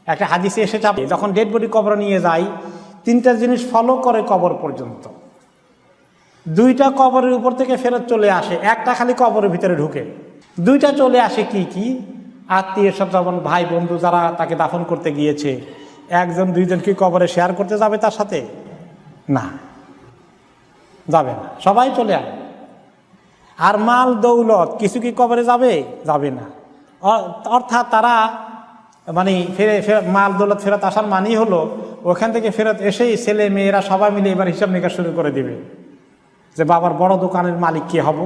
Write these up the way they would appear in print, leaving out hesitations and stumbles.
একটা হাদিসে এসে যাবে, যখন ডেড বডি কবরে নিয়ে যায় তিনটা জিনিস ফলো করে কবর পর্যন্ত। দুইটা কবরের উপর থেকে ফেরত চলে আসে, একটা খালি কবরের ভিতরে ঢুকে। দুইটা চলে আসে কি কি? আত্মীয় স্বজন, ভাই বন্ধু যারা তাকে দাফন করতে গিয়েছে, একজন দুইজন কি কবরে শেয়ার করতে যাবে তার সাথে? না, যাবে না, সবাই চলে আসে। আর মাল দৌলত কিছু কি কবরে যাবে? যাবে না। অর্থাৎ তারা মানে মাল দৌলত ফেরত আসার মানেই হলো ওখান থেকে ফেরত এসেই ছেলে মেয়েরা সবাই মিলে এবার হিসাব নিকাশ শুরু করে দিবে যে বাবার বড় দোকানের মালিক কে হব,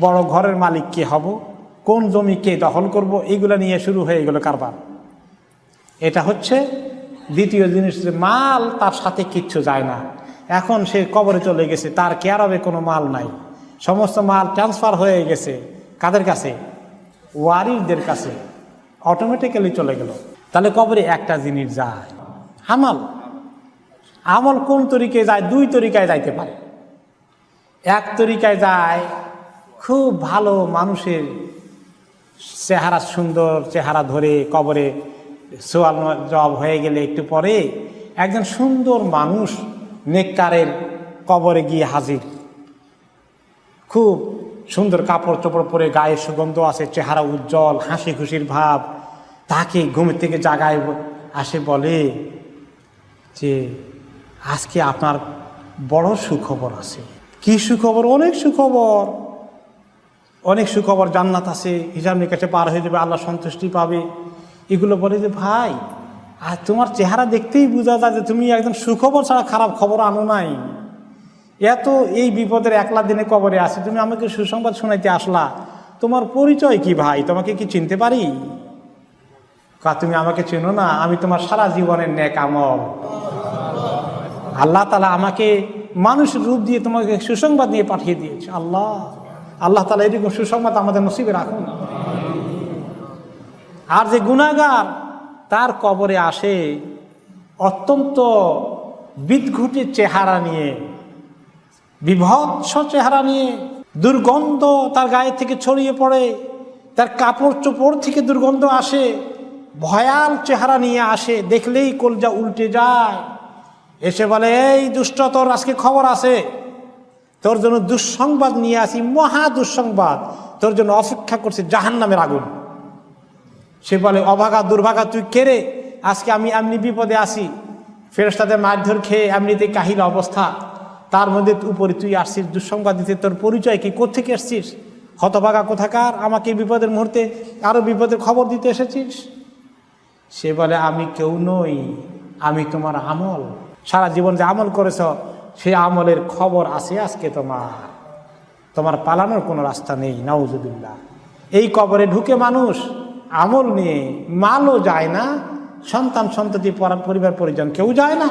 বড় ঘরের মালিক কে হব, কোন জমি কে দখল করব, এইগুলো নিয়ে শুরু হয়ে গেল কারবার। এটা হচ্ছে দ্বিতীয় জিনিস, যে মাল তার সাথে কিচ্ছু যায় না। এখন সে কবরে চলে গেছে, তার কেয়ারবে কোনো মাল নাই, সমস্ত মাল ট্রান্সফার হয়ে গেছে কাদের কাছে? ওয়ারিসদের কাছে, অটোমেটিক্যালি চলে গেল। তাহলে কবরে একটা জিনিস যায়, আমল। আমল কোন তরিকায় যায়? দুই তরিকায় যাইতে পারে। এক তরিকায় যায়, খুব ভালো মানুষের চেহারা, সুন্দর চেহারা ধরে কবরে সোয়াল জবাব হয়ে গেলে একটু পরে একজন সুন্দর মানুষ নেককারের কবরে গিয়ে হাজির, খুব সুন্দর কাপড় চোপড় পরে, গায়ে সুগন্ধ আছে, চেহারা উজ্জ্বল, হাসি খুশির ভাব। তাকে ঘুম থেকে জাগায় আসে, বলে যে আজকে আপনার বড় সুখবর আছে। কি সুখবর? অনেক সুখবর, অনেক সুখবর, জান্নাত আছে, হিসাব নিকাশে পার হয়ে যাবে, আল্লাহ সন্তুষ্টি পাবে। এগুলো বলে যে ভাই, আর তোমার চেহারা দেখতেই বোঝা যায় যে তুমি একদম সুখবর ছাড়া খারাপ খবর আনো নাই। এত এই বিপদের একলা দিনে কবরে আছে, তুমি আমাকে সুসংবাদ শোনাইতে আসলা, তোমার পরিচয় কি ভাই? তোমাকে কি চিনতে পারি? তুমি আমাকে চেনো না, আমি তোমার সারা জীবনের নেক আমল। আল্লাহ তাআলা আমাকে মানুষের রূপ দিয়ে তোমাকে সুসংবাদ নিয়ে পাঠিয়ে দিয়েছে। আল্লাহ তাআলা এরকম সুসংবাদ আমাদের নসিবে রাখুন। আর যে গুনাহগার, তার কবরে আসে অত্যন্ত বিদঘুটে চেহারা নিয়ে, বিভৎস চেহারা নিয়ে, দুর্গন্ধ তার গায়ে থেকে ছড়িয়ে পড়ে, তার কাপড় চোপড় থেকে দুর্গন্ধ আসে, ভয়াল চেহারা নিয়ে আসে, দেখলেই কলজা উল্টে যায়। এসে বলে, এই দুষ্ট, তোর আজকে খবর আছে, তোর জন্য দুঃসংবাদ নিয়ে আসি, মহা দুঃসংবাদ, তোর জন্য অপেক্ষা করছে জাহান্নামের আগুন। সে বলে, অভাগা দুর্ভাগা, তুই কে রে? আজকে আমি এমনি বিপদে আসি, ফেরেশতাদের মারধর খেয়ে এমনিতে কাহিল অবস্থা, তার মধ্যে উপরে তুই আসছিস দুঃসংবাদ দিতে, তোর পরিচয় কি? কোত্থেকে এসছিস? হতভাগা কোথাকার, আমাকে বিপদের মুহূর্তে আরো বিপদের খবর দিতে এসেছিস? সে বলে, আমি কেউ নই, আমি তোমার আমল। সারা জীবন যে আমল করেছ, সে আমলের খবর আছে আজকে তোমার পালানোর কোনো রাস্তা নেই। নাউজুবিল্লাহ। এই কবরে ঢুকে মানুষ আমল নিয়ে, মালও যায় না, সন্তান সন্ততি পরিবার পরিজন কেউ যায় না।